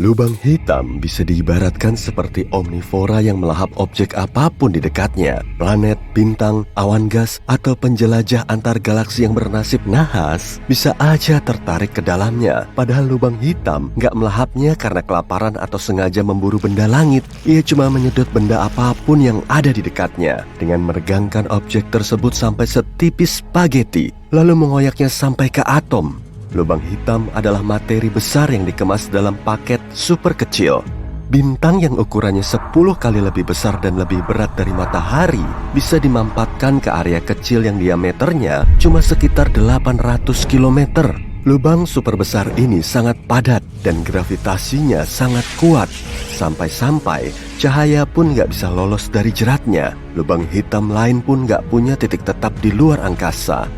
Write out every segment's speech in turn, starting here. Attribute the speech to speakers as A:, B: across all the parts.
A: Lubang hitam bisa diibaratkan seperti omnivora yang melahap objek apapun di dekatnya. Planet, bintang, awan gas, atau penjelajah antar galaksi yang bernasib nahas bisa aja tertarik ke dalamnya. Padahal lubang hitam nggak melahapnya karena kelaparan atau sengaja memburu benda langit. Ia cuma menyedot benda apapun yang ada di dekatnya dengan meregangkan objek tersebut sampai setipis spaghetti, lalu mengoyaknya sampai ke atom. Lubang hitam adalah materi besar yang dikemas dalam paket super kecil. Bintang yang ukurannya 10 kali lebih besar dan lebih berat dari matahari bisa dimampatkan ke area kecil yang diameternya cuma sekitar 800 km. Lubang super besar ini sangat padat dan gravitasinya sangat kuat. Sampai-sampai cahaya pun nggak bisa lolos dari jeratnya. Lubang hitam lain pun nggak punya titik tetap di luar angkasa.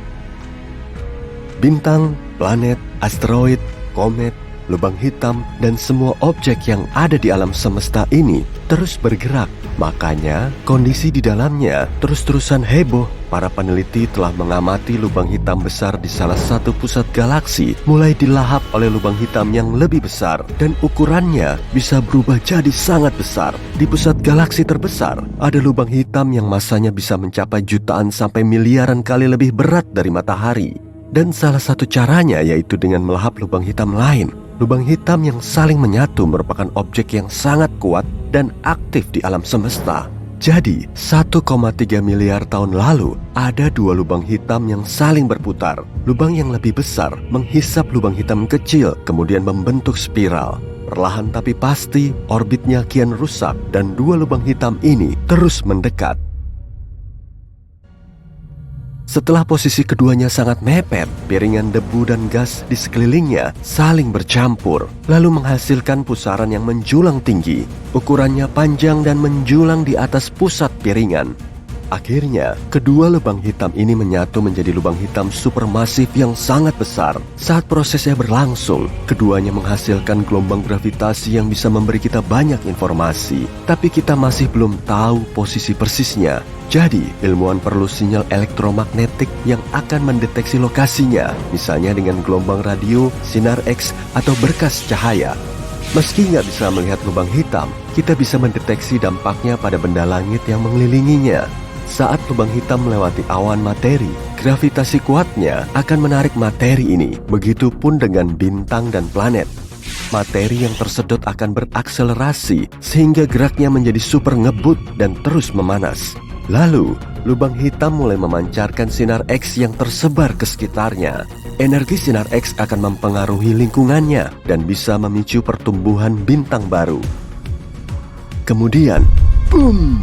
A: Bintang, planet, asteroid, komet, lubang hitam, dan semua objek yang ada di alam semesta ini terus bergerak. Makanya kondisi di dalamnya terus-terusan heboh. Para peneliti telah mengamati lubang hitam besar di salah satu pusat galaksi mulai dilahap oleh lubang hitam yang lebih besar, dan ukurannya bisa berubah jadi sangat besar. Di pusat galaksi terbesar ada lubang hitam yang masanya bisa mencapai jutaan sampai miliaran kali lebih berat dari matahari. Dan salah satu caranya yaitu dengan melahap lubang hitam lain. Lubang hitam yang saling menyatu merupakan objek yang sangat kuat dan aktif di alam semesta. Jadi, 1,3 miliar tahun lalu, ada dua lubang hitam yang saling berputar. Lubang yang lebih besar menghisap lubang hitam kecil, kemudian membentuk spiral. Perlahan tapi pasti, orbitnya kian rusak dan dua lubang hitam ini terus mendekat. Setelah posisi keduanya sangat mepet, piringan debu dan gas di sekelilingnya saling bercampur, lalu menghasilkan pusaran yang menjulang tinggi. Ukurannya panjang dan menjulang di atas pusat piringan. Akhirnya, kedua lubang hitam ini menyatu menjadi lubang hitam supermasif yang sangat besar. Saat prosesnya berlangsung, keduanya menghasilkan gelombang gravitasi yang bisa memberi kita banyak informasi. Tapi kita masih belum tahu posisi persisnya. Jadi, ilmuwan perlu sinyal elektromagnetik yang akan mendeteksi lokasinya, misalnya dengan gelombang radio, sinar X, atau berkas cahaya. Meski nggak bisa melihat lubang hitam, kita bisa mendeteksi dampaknya pada benda langit yang mengelilinginya. Saat lubang hitam melewati awan materi, gravitasi kuatnya akan menarik materi ini. Begitupun dengan bintang dan planet. Materi yang tersedot akan berakselerasi sehingga geraknya menjadi super ngebut dan terus memanas. Lalu, lubang hitam mulai memancarkan sinar X yang tersebar ke sekitarnya. Energi sinar X akan mempengaruhi lingkungannya dan bisa memicu pertumbuhan bintang baru. Kemudian, boom!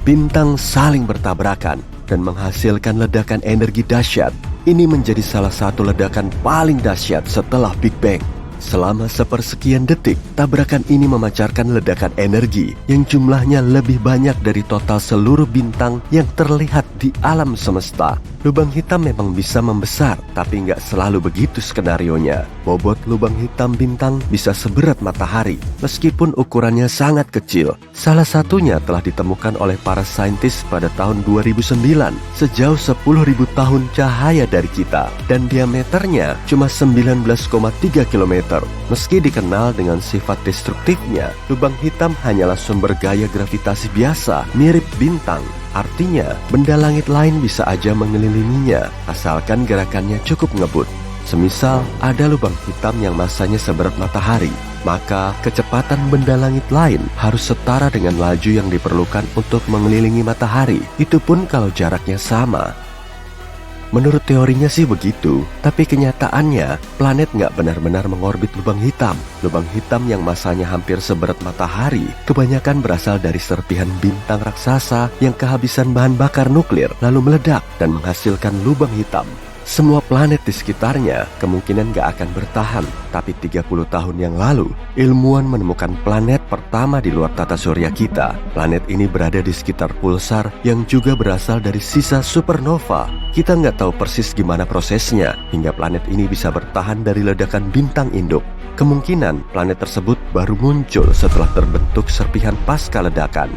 A: Bintang saling bertabrakan dan menghasilkan ledakan energi dahsyat. Ini menjadi salah satu ledakan paling dahsyat setelah Big Bang. Selama sepersekian detik, tabrakan ini memancarkan ledakan energi yang jumlahnya lebih banyak dari total seluruh bintang yang terlihat di alam semesta. Lubang hitam memang bisa membesar, tapi nggak selalu begitu skenarionya. Bobot lubang hitam bintang bisa seberat matahari, meskipun ukurannya sangat kecil. Salah satunya telah ditemukan oleh para saintis pada tahun 2009, sejauh 10.000 tahun cahaya dari kita, dan diameternya cuma 19,3 km. Meski dikenal dengan sifat destruktifnya, lubang hitam hanyalah sumber gaya gravitasi biasa, mirip bintang. Artinya, benda langit lain bisa aja mengelilinginya, asalkan gerakannya cukup ngebut. Semisal ada lubang hitam yang masanya seberat matahari, maka kecepatan benda langit lain harus setara dengan laju yang diperlukan untuk mengelilingi matahari. Itu pun kalau jaraknya sama. Menurut teorinya sih begitu, tapi kenyataannya planet nggak benar-benar mengorbit lubang hitam. Lubang hitam yang masanya hampir seberat matahari kebanyakan berasal dari serpihan bintang raksasa yang kehabisan bahan bakar nuklir lalu meledak dan menghasilkan lubang hitam. Semua planet di sekitarnya kemungkinan gak akan bertahan. Tapi 30 tahun yang lalu, ilmuwan menemukan planet pertama di luar tata surya kita. Planet ini berada di sekitar pulsar yang juga berasal dari sisa supernova. Kita nggak tahu persis gimana prosesnya hingga planet ini bisa bertahan dari ledakan bintang induk. Kemungkinan planet tersebut baru muncul setelah terbentuk serpihan pasca ledakan.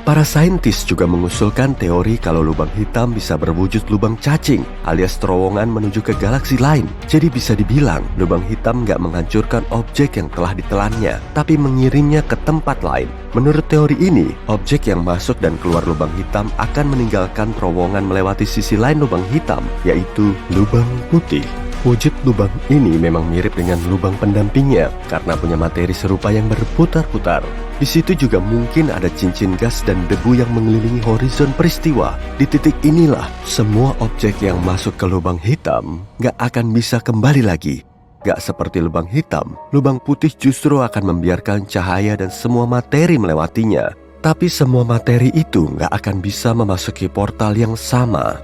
A: Para saintis juga mengusulkan teori kalau lubang hitam bisa berwujud lubang cacing alias terowongan menuju ke galaksi lain. Jadi bisa dibilang lubang hitam nggak menghancurkan objek yang telah ditelannya, tapi mengirimnya ke tempat lain. Menurut teori ini, objek yang masuk dan keluar lubang hitam akan meninggalkan terowongan melewati sisi lain lubang hitam, yaitu lubang putih. Wujud lubang ini memang mirip dengan lubang pendampingnya karena punya materi serupa yang berputar-putar. Di situ juga mungkin ada cincin gas dan debu yang mengelilingi horizon peristiwa. Di titik inilah semua objek yang masuk ke lubang hitam gak akan bisa kembali lagi. Gak seperti lubang hitam, lubang putih justru akan membiarkan cahaya dan semua materi melewatinya. Tapi semua materi itu gak akan bisa memasuki portal yang sama.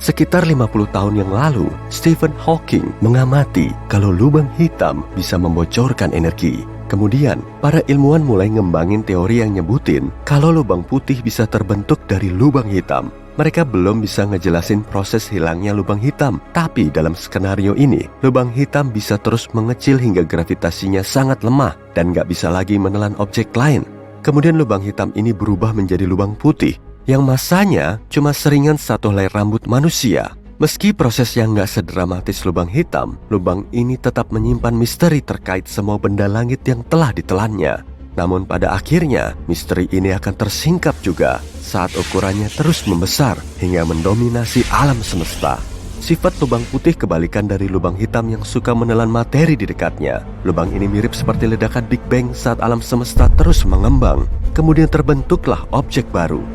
A: Sekitar 50 tahun yang lalu, Stephen Hawking mengamati kalau lubang hitam bisa membocorkan energi. Kemudian, para ilmuwan mulai ngembangin teori yang nyebutin kalau lubang putih bisa terbentuk dari lubang hitam. Mereka belum bisa ngejelasin proses hilangnya lubang hitam, tapi dalam skenario ini, lubang hitam bisa terus mengecil hingga gravitasinya sangat lemah dan gak bisa lagi menelan objek lain. Kemudian lubang hitam ini berubah menjadi lubang putih, yang masanya cuma seringan satu helai rambut manusia. Meski proses yang gak sedramatis lubang hitam, lubang ini tetap menyimpan misteri terkait semua benda langit yang telah ditelannya. Namun pada akhirnya, misteri ini akan tersingkap juga saat ukurannya terus membesar hingga mendominasi alam semesta. Sifat lubang putih kebalikan dari lubang hitam yang suka menelan materi di dekatnya. Lubang ini mirip seperti ledakan Big Bang saat alam semesta terus mengembang. Kemudian terbentuklah objek baru.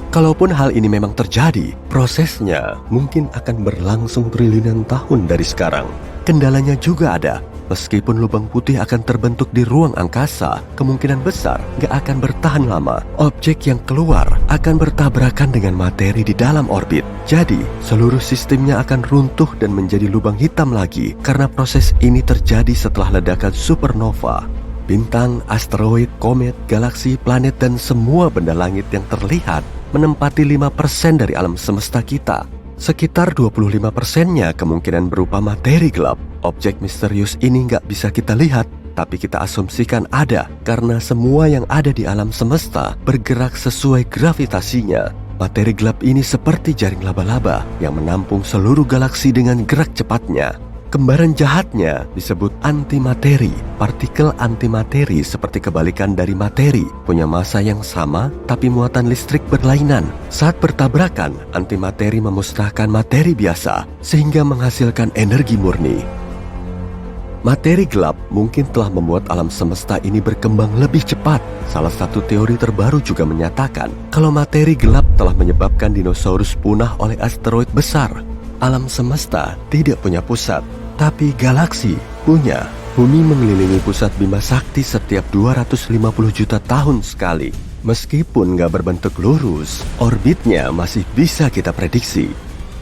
A: Kalaupun hal ini memang terjadi, prosesnya mungkin akan berlangsung triliunan tahun dari sekarang. Kendalanya juga ada. Meskipun lubang putih akan terbentuk di ruang angkasa, kemungkinan besar gak akan bertahan lama. Objek yang keluar akan bertabrakan dengan materi di dalam orbit. Jadi, seluruh sistemnya akan runtuh dan menjadi lubang hitam lagi karena proses ini terjadi setelah ledakan supernova. Bintang, asteroid, komet, galaksi, planet, dan semua benda langit yang terlihat menempati 5% dari alam semesta kita. Sekitar 25%-nya kemungkinan berupa materi gelap. Objek misterius ini nggak bisa kita lihat, tapi kita asumsikan ada karena semua yang ada di alam semesta bergerak sesuai gravitasinya. Materi gelap ini seperti jaring laba-laba yang menampung seluruh galaksi dengan gerak cepatnya. Kembaran jahatnya disebut antimateri. Partikel antimateri seperti kebalikan dari materi, punya massa yang sama tapi muatan listrik berlainan. Saat bertabrakan, antimateri memusnahkan materi biasa sehingga menghasilkan energi murni. Materi gelap mungkin telah membuat alam semesta ini berkembang lebih cepat. Salah satu teori terbaru juga menyatakan kalau materi gelap telah menyebabkan dinosaurus punah oleh asteroid besar. Alam semesta tidak punya pusat, tapi galaksi punya. Bumi mengelilingi pusat Bima Sakti setiap 250 juta tahun sekali. Meskipun gak berbentuk lurus, orbitnya masih bisa kita prediksi.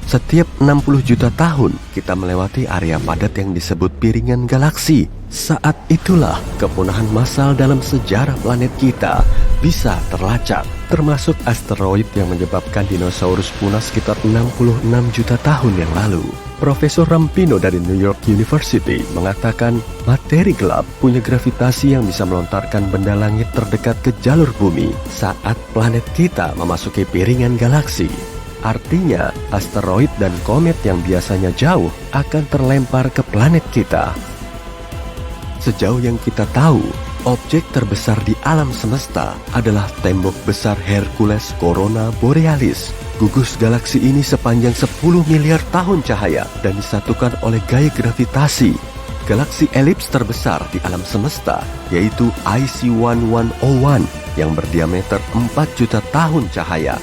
A: Setiap 60 juta tahun, kita melewati area padat yang disebut piringan galaksi. Saat itulah kepunahan massal dalam sejarah planet kita bisa terlacak, termasuk asteroid yang menyebabkan dinosaurus punah sekitar 66 juta tahun yang lalu. Profesor Rampino dari New York University mengatakan materi gelap punya gravitasi yang bisa melontarkan benda langit terdekat ke jalur bumi saat planet kita memasuki piringan galaksi. Artinya, asteroid dan komet yang biasanya jauh akan terlempar ke planet kita. Sejauh yang kita tahu, objek terbesar di alam semesta adalah tembok besar Hercules Corona Borealis. Gugus galaksi ini sepanjang 10 miliar tahun cahaya dan disatukan oleh gaya gravitasi. Galaksi elips terbesar di alam semesta yaitu IC1101 yang berdiameter 4 juta tahun cahaya.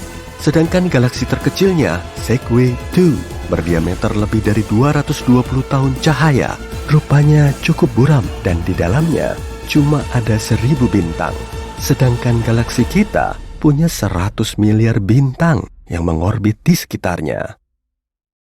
A: Sedangkan galaksi terkecilnya, Segway 2, berdiameter lebih dari 220 tahun cahaya. Rupanya cukup buram dan di dalamnya cuma ada 1000 bintang. Sedangkan galaksi kita punya 100 miliar bintang yang mengorbit di sekitarnya.